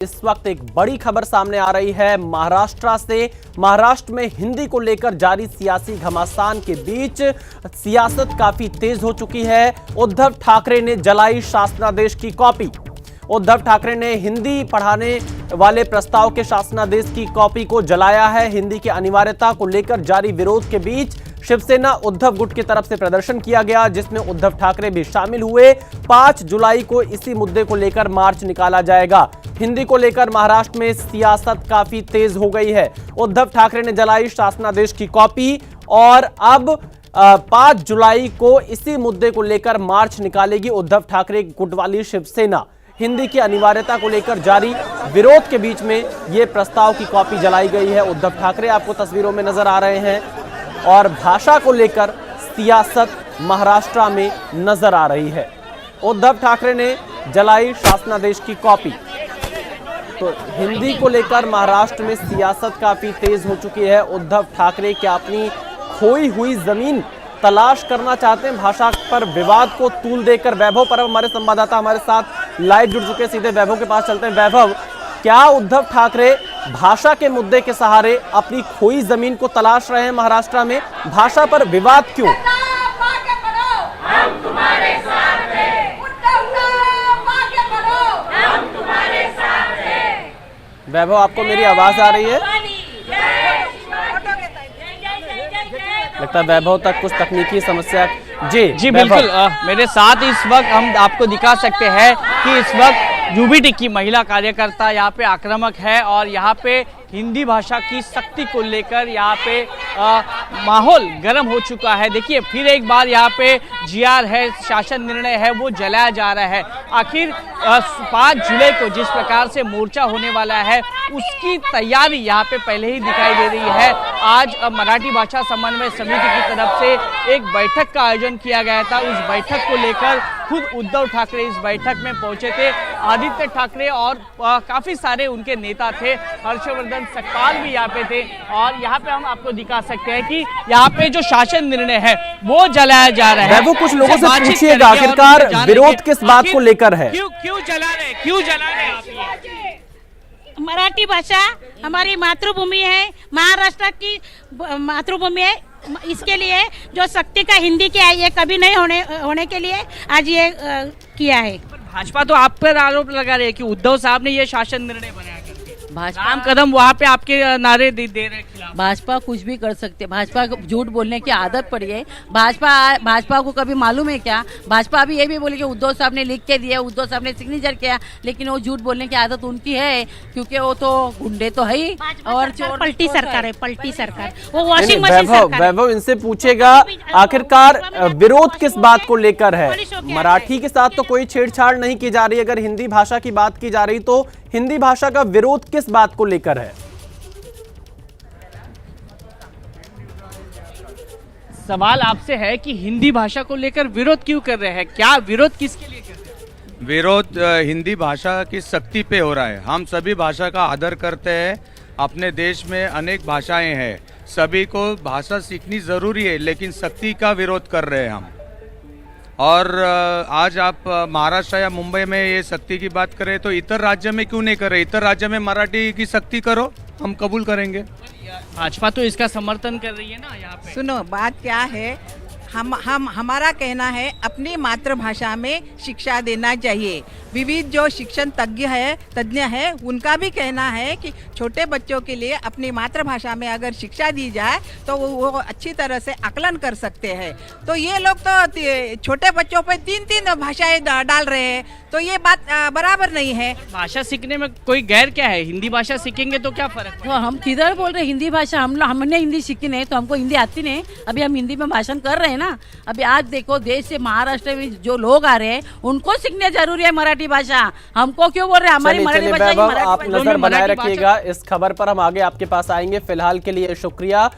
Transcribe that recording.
इस वक्त एक बड़ी खबर सामने आ रही है महाराष्ट्र से। महाराष्ट्र में हिंदी को लेकर जारी सियासी घमासान के बीच सियासत काफी तेज हो चुकी है। उद्धव ठाकरे ने जलाई शासनादेश की कॉपी। उद्धव ठाकरे ने हिंदी पढ़ाने वाले प्रस्ताव के शासनादेश की कॉपी को जलाया है। हिंदी की अनिवार्यता को लेकर जारी विरोध के बीच शिवसेना उद्धव गुट की तरफ से प्रदर्शन किया गया, जिसमें उद्धव ठाकरे भी शामिल हुए। 5 जुलाई को इसी मुद्दे को लेकर मार्च निकाला जाएगा। हिंदी को लेकर महाराष्ट्र में सियासत काफी तेज हो गई है। उद्धव ठाकरे ने जलाई शासनादेश की कॉपी और अब 5 जुलाई को इसी मुद्दे को लेकर मार्च निकालेगी उद्धव ठाकरे गुट वाली शिवसेना। हिंदी की अनिवार्यता को लेकर जारी विरोध के बीच में यह प्रस्ताव की कॉपी जलाई गई है। उद्धव ठाकरे आपको तस्वीरों में नजर आ रहे हैं और भाषा को लेकर सियासत महाराष्ट्र में नजर आ रही है। उद्धव ठाकरे ने जलाई शासनादेश की कॉपी। तो हिंदी को लेकर महाराष्ट्र में सियासत काफी तेज हो चुकी है। उद्धव ठाकरे क्या अपनी खोई हुई जमीन तलाश करना चाहते हैं? भाषा पर विवाद को तूल देकर वैभव परब हमारे संवाददाता हमारे साथ लाइव जुड़ चुके हैं। सीधे वैभव के पास चलते हैं। वैभव, क्या उद्धव ठाकरे भाषा के मुद्दे के सहारे अपनी खोई जमीन को तलाश रहे हैं महाराष्ट्र में? भाषा पर विवाद क्यों? वैभव, आपको मेरी आवाज आ रही है? लगता है वैभव तक कुछ तकनीकी समस्या। जी बिल्कुल। मेरे साथ इस वक्त हम आपको दिखा सकते हैं कि इस वक्त यूबी टिक्की महिला कार्यकर्ता यहाँ पे आक्रामक है और यहाँ पे हिंदी भाषा की सख्ती को लेकर यहाँ पे माहौल गर्म हो चुका है। देखिए, फिर एक बार यहाँ पे जीआर है, शासन निर्णय है, वो जलाया जा रहा है। आखिर 5 जुलाई को जिस प्रकार से मोर्चा होने वाला है उसकी तैयारी यहाँ पे पहले ही दिखाई दे रही है। आज मराठी भाषा समन्वय समिति की तरफ से एक बैठक का आयोजन किया गया था। उस बैठक को लेकर खुद उद्धव ठाकरे इस बैठक में पहुंचे थे। आदित्य ठाकरे और काफी सारे उनके नेता थे। हर्षवर्धन सकपाल भी यहाँ पे थे और यहाँ पे हम आपको दिखा सकते हैं कि यहाँ पे जो शासन निर्णय है वो जलाया जा रहा है। वो कुछ लोगों से पूछिएगा आखिरकार विरोध किस बात को लेकर है? क्यों जला रहे आप? मराठी भाषा हमारी मातृभूमि है, महाराष्ट्र की मातृभूमि है। इसके लिए जो सख्ती का हिंदी की है ये कभी नहीं होने के लिए आज ये किया है। भाजपा तो आप पर आरोप लगा रही है कि उद्धव साहब ने ये शासन निर्णय बनाया करके। भाजपा राम कदम वहाँ पे आपके नारे दे रहे खिलाफ। भाजपा कुछ भी कर सकते, भाजपा को झूठ बोलने की आदत पड़ी है। भाजपा को कभी मालूम है क्या? भाजपा अभी ये भी बोले कि उद्धव साहब ने लिख के दिया, उद्धव साहब ने सिग्नेचर किया, लेकिन वो झूठ बोलने की आदत उनकी है क्योंकि वो तो गुंडे तो है ही और पलटी सरकार है, पलटी सरकार। वो वॉशिंग मशीन सरकार। वैभव, इनसे पूछेगा आखिरकार विरोध किस बात को लेकर है? मराठी के साथ तो कोई छेड़छाड़ नहीं की जा रही। अगर हिंदी भाषा की बात की जा रही तो हिंदी भाषा का विरोध किस बात को लेकर है? सवाल आपसे है कि हिंदी भाषा को लेकर विरोध क्यों कर रहे हैं? क्या विरोध किसके लिए कर रहे हैं? विरोध हिंदी भाषा की सख्ती पे हो रहा है। हम सभी भाषा का आदर करते हैं। अपने देश में अनेक भाषाएं हैं, सभी को भाषा सीखनी जरूरी है, लेकिन सख्ती का विरोध कर रहे हैं हम। और आज आप महाराष्ट्र या मुंबई में ये सख्ती की बात करें तो इतर राज्य में क्यों नहीं कर रहे? इतर राज्य में मराठी की सख्ती करो, हम कबूल करेंगे। भाजपा तो इसका समर्थन कर रही है ना यहाँ पे। सुनो, बात क्या है, हमारा कहना है अपनी मातृभाषा में शिक्षा देना चाहिए। विविध जो शिक्षण तज्ञ है उनका भी कहना है कि छोटे बच्चों के लिए अपनी मातृभाषा में अगर शिक्षा दी जाए तो वो अच्छी तरह से आकलन कर सकते हैं। तो ये लोग तो छोटे बच्चों पे 3 भाषाएं डाल रहे हैं, तो ये बात बराबर नहीं है। भाषा सीखने में कोई गैर क्या है? हिंदी भाषा सीखेंगे तो क्या फर्क? तो हम किधर बोल रहे हिंदी भाषा? हमने हिंदी सीखी नहीं तो हमको हिंदी आती नहीं। अभी हम हिंदी में भाषण कर रहे हैं ना। अभी आज देखो, देश से महाराष्ट्र में जो लोग आ रहे हैं उनको सीखने जरूरी है मराठी भाषा। हमको क्यों बोल रहे हैं? हमारी मराठी भाषा। आप नजर बनाए रखिएगा इस खबर पर, हम आगे आपके पास आएंगे। फिलहाल के लिए शुक्रिया।